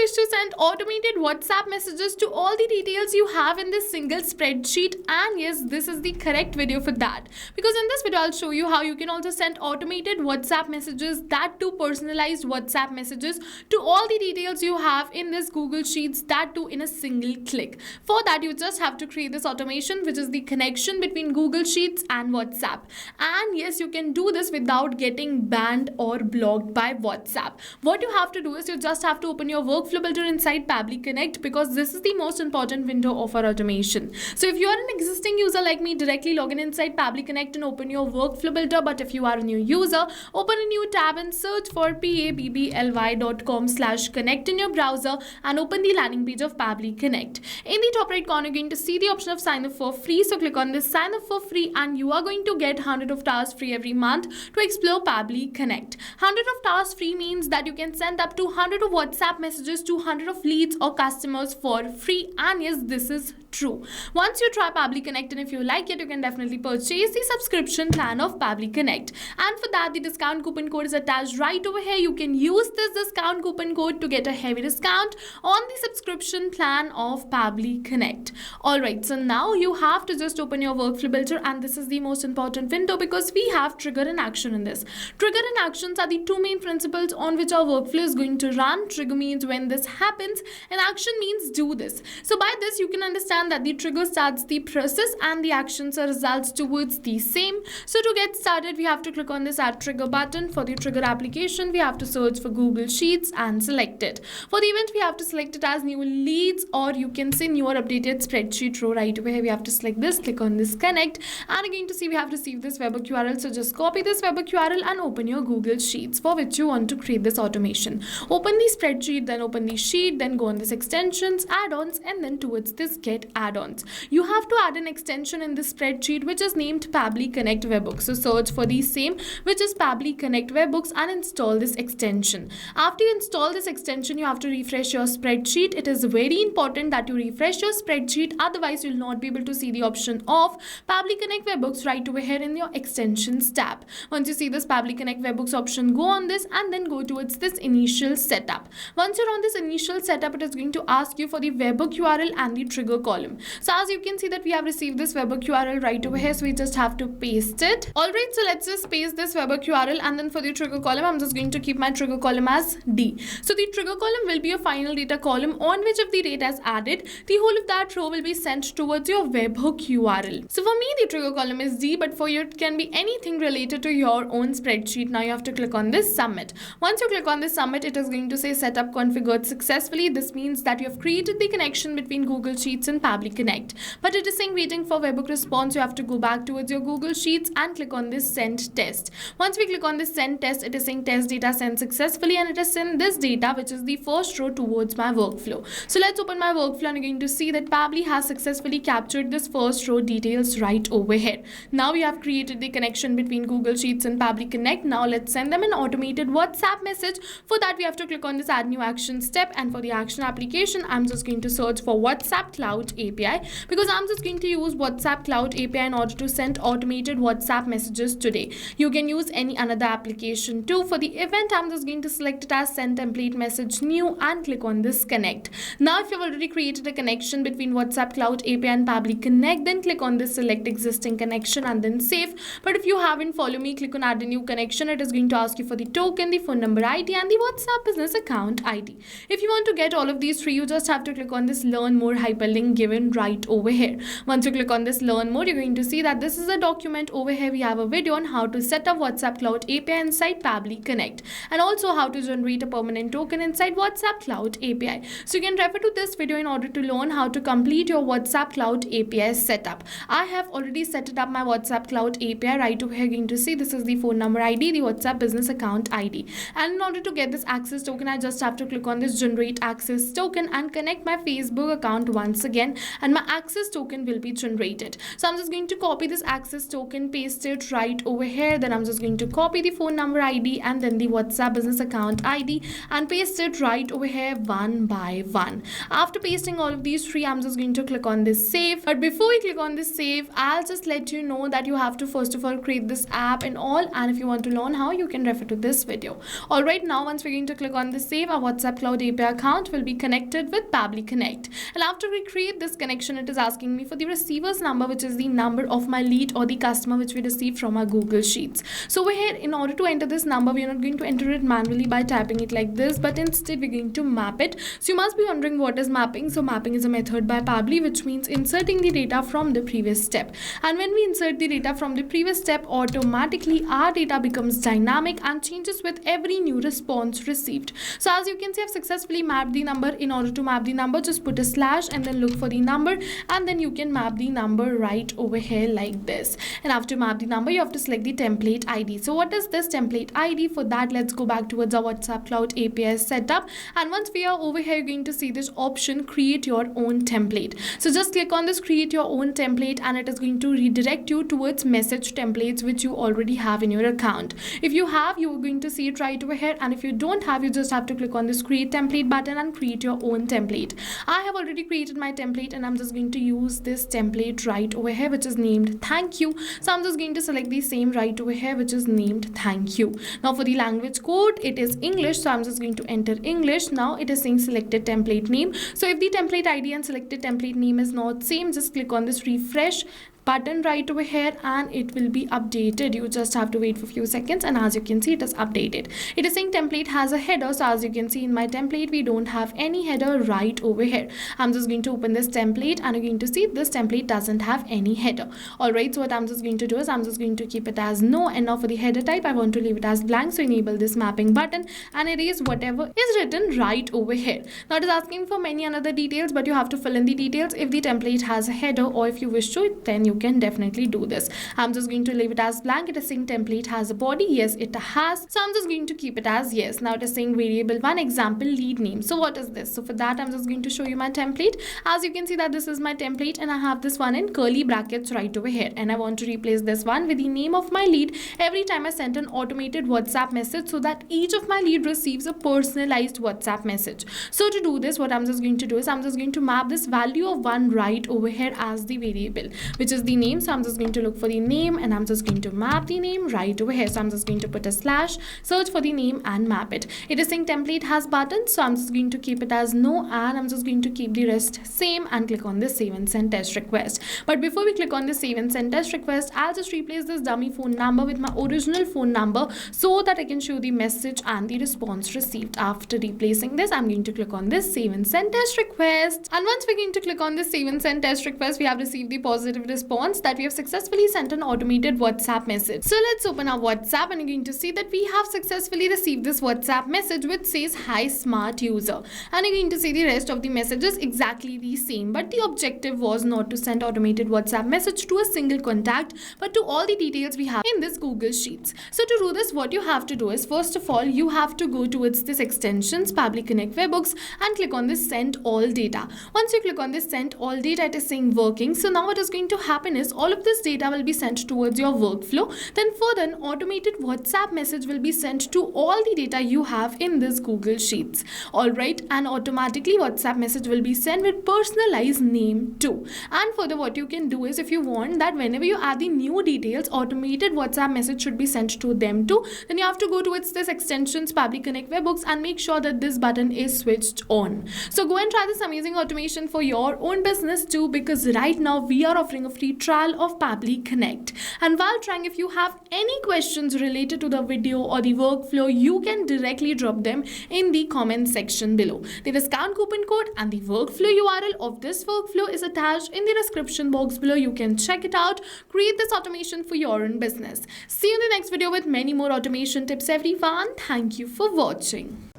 wish to send automated WhatsApp messages to all the details you have in this single spreadsheet? And yes, this is the correct video for that, because in this video I'll show you how you can also send automated WhatsApp messages, that too personalized WhatsApp messages, to all the details you have in this Google Sheets, that too in a single click. For that, you just have to create this automation, which is the connection between Google Sheets and WhatsApp. And yes, you can do this without getting banned or blocked by WhatsApp. What you have to do is you just have to open your workflow builder inside Pabbly Connect, because this is the most important window of our automation. So if you are an existing user like me, directly log in inside Pabbly Connect and open your workflow builder. But if you are a new user, open a new tab and search for pabbly.com/connect in your browser and open the landing page of Pabbly Connect. In the top right corner, you're going to see the option of sign up for free. So click on this sign up for free and you are going to get 100 of tasks free every month to explore Pabbly Connect. 100 of tasks free means that you can send up to 100 of WhatsApp messages to 100 of leads or customers for free. And yes, this is true. Once you try Pabbly Connect and if you like it, you can definitely purchase the subscription plan of Pabbly Connect. And for that, the discount coupon code is attached right over here. You can use this discount coupon code to get a heavy discount on the subscription plan of Pabbly Connect. Alright, so now you have to just open your workflow builder, and this is the most important window because we have trigger and action in this. Trigger and actions are the two main principles on which our workflow is going to run. Trigger means when this happens and action means do this. So by this you can understand that the trigger starts the process and the actions are results towards the same. So to get started, we have to click on this add trigger button. For the trigger application, we have to search for Google Sheets and select it. For the event, we have to select it as new leads, or you can say newer updated spreadsheet row. Right over here, we have to select this, click on this connect, and again to see we have received this webhook URL. So just copy this webhook URL and open your Google Sheets for which you want to create this automation. Open the spreadsheet, then open the sheet, then go on this extensions, add-ons, and then towards this get add-ons. You have to add an extension in this spreadsheet which is named Pabbly Connect Webhooks. So search for the same, which is Pabbly Connect Webhooks, and install this extension. After you install this extension, you have to refresh your spreadsheet. It is very important that you refresh your spreadsheet, otherwise you'll not be able to see the option of Pabbly Connect Webhooks right over here in your extensions tab. Once you see this Pabbly Connect Webhooks option, go on this and then go towards this initial setup. Once you're on this initial setup, it is going to ask you for the webhook URL and the trigger column. So as you can see that we have received this webhook URL right over here, so we just have to paste it. Alright, so let's just paste this webhook URL, and then for the trigger column, I'm just going to keep my trigger column as D. So the trigger column will be a final data column on which if the data is added, the whole of that row will be sent towards your webhook URL. So for me, the trigger column is D, but for you it can be anything related to your own spreadsheet. Now you have to click on this submit. Once you click on this submit, it is going to say setup configured successfully. This means that you have created the connection between Google Sheets and Pabbly Connect. But it is saying waiting for webhook response. You have to go back towards your Google Sheets and click on this send test. Once we click on this send test, it is saying test data sent successfully, and it has sent this data, which is the first row, towards my workflow. So let's open my workflow, and you're going to see that Pabbly has successfully captured this first row details right over here. Now we have created the connection between Google Sheets and Pabbly Connect. Now let's send them an automated WhatsApp message. For that, we have to click on this add new action step, and for the action application, I'm just going to search for WhatsApp Cloud API, because I'm just going to use WhatsApp Cloud API in order to send automated WhatsApp messages today. You can use any another application too. For the event, I'm just going to select it as send template message new and click on this connect. Now if you've already created a connection between WhatsApp Cloud API and Pabbly Connect, then click on this select existing connection and then save. But if you haven't, follow me, click on add a new connection. It is going to ask you for the token, the phone number ID, and the WhatsApp business account ID. If you want to get all of these free, you just have to click on this learn more hyperlink given right over here. Once you click on this learn more, you're going to see that this is a document. Over here we have a video on how to set up WhatsApp Cloud API inside Pabbly Connect, and also how to generate a permanent token inside WhatsApp Cloud API. So you can refer to this video in order to learn how to complete your WhatsApp Cloud API setup. I have already set it up my WhatsApp Cloud API. Right over here, you're going to see this is the phone number ID, the WhatsApp business account ID, and in order to get this access token, I just have to click on this generate access token and connect my Facebook account once again. again, and my access token will be generated. So I'm just going to copy this access token, paste it right over here. Then I'm just going to copy the phone number ID and then the WhatsApp business account ID and paste it right over here one by one. After pasting all of these three, I'm just going to click on this save. But before we click on this save, I'll just let you know that you have to first of all create this app and all, and if you want to learn how, you can refer to this video. Alright, now once we're going to click on this save, our WhatsApp Cloud API account will be connected with Pabbly Connect. And after we create this connection, it is asking me for the receiver's number, which is the number of my lead or the customer which we received from our Google Sheets. So over here, in order to enter this number, we are not going to enter it manually by typing it like this, but instead we're going to map it. So you must be wondering what is mapping. So mapping is a method by Pabbly which means inserting the data from the previous step. And when we insert the data from the previous step, automatically our data becomes dynamic and changes with every new response received. So as you can see, I've successfully mapped the number. In order to map the number, just put a slash and then look for the number, and then you can map the number right over here like this. And after map the number, you have to select the template ID. So what is this template ID? For that, let's go back towards our WhatsApp Cloud API setup, and once we are over here, you're going to see this option, create your own template. So just click on this create your own template, and it is going to redirect you towards message templates which you already have in your account. If you have, you are going to see it right over here, and if you don't have, you just have to click on this create template button and create your own template. I have already created my template, and I'm just going to use this template right over here which is named thank you. So I'm just going to select the same right over here which is named thank you. Now for the language code, it is English, so I'm just going to enter English. Now it is saying selected template name. So if the template ID and selected template name is not same, just click on this refresh button right over here and it will be updated. You just have to wait for a few seconds, and as you can see, it is updated. It is saying template has a header. So as you can see, in my template we don't have any header right over here. I'm just going to open this template, and you're going to see this template doesn't have any header. Alright, so what I'm just going to do is I'm just going to keep it as no, and now for the header type, I want to leave it as blank. So enable this mapping button and erase whatever is written right over here. Now it is asking for many other details, but you have to fill in the details. If the template has a header, or if you wish to, then you can definitely do this. I'm just going to leave it as blank. It is saying template has a body. Yes, it has. So I'm just going to keep it as yes. Now it is saying variable one, example lead name. So what is this? So for that, I'm just going to show you my template. As you can see that this is my template, and I have this one in curly brackets right over here, and I want to replace this one with the name of my lead every time I send an automated WhatsApp message, so that each of my lead receives a personalized WhatsApp message. So to do this, what I'm just going to do is I'm just going to map this value of one right over here as the variable, which is the name. So I'm just going to look for the name, and I'm just going to map the name right over here. So I'm just going to put a slash, search for the name and map it. It is saying template has button, so I'm just going to keep it as no, and I'm just going to keep the rest same and click on this save and send test request. But before we click on this save and send test request, I'll just replace this dummy phone number with my original phone number so that I can show the message and the response received. After replacing this, I'm going to click on this save and send test request, and once we're going to click on this save and send test request, we have received the positive response that we have successfully sent an automated WhatsApp message. So let's open our WhatsApp, and you're going to see that we have successfully received this WhatsApp message which says hi smart user, and you're going to see the rest of the messages exactly the same, but the objective was not to send automated WhatsApp message to a single contact, but to all the details we have in this Google Sheets. So to do this, what you have to do is, first of all, you have to go towards this extensions Pabbly Connect Webhooks and click on this send all data. Once you click on this send all data, it is saying working. So now what is going to happen is all of this data will be sent towards your workflow. Then further, an automated WhatsApp message will be sent to all the data you have in this Google Sheets. Alright, and automatically WhatsApp message will be sent with personalized name too. And further, what you can do is, if you want that whenever you add the new details, automated WhatsApp message should be sent to them too, then you have to go towards this extensions Pabbly Connect Webhooks and make sure that this button is switched on. So go and try this amazing automation for your own business too, because right now we are offering a free trial of Pabbly Connect. And while trying, if you have any questions related to the video or the workflow, you can directly drop them in the comment section below. The discount coupon code and the workflow URL of this workflow is attached in the description box below. You can check it out. Create this automation for your own business. See you in the next video with many more automation tips, everyone. Thank you for watching.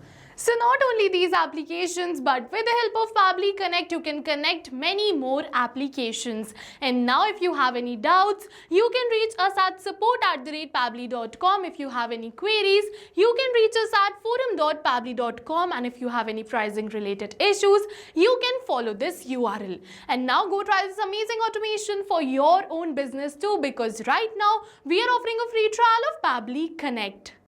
So not only these applications, but with the help of Pabbly Connect, you can connect many more applications. And now if you have any doubts, you can reach us at support@pabbly.com. If you have any queries, you can reach us at forum.pabbly.com. And if you have any pricing related issues, you can follow this URL. And now go try this amazing automation for your own business too, because right now we are offering a free trial of Pabbly Connect.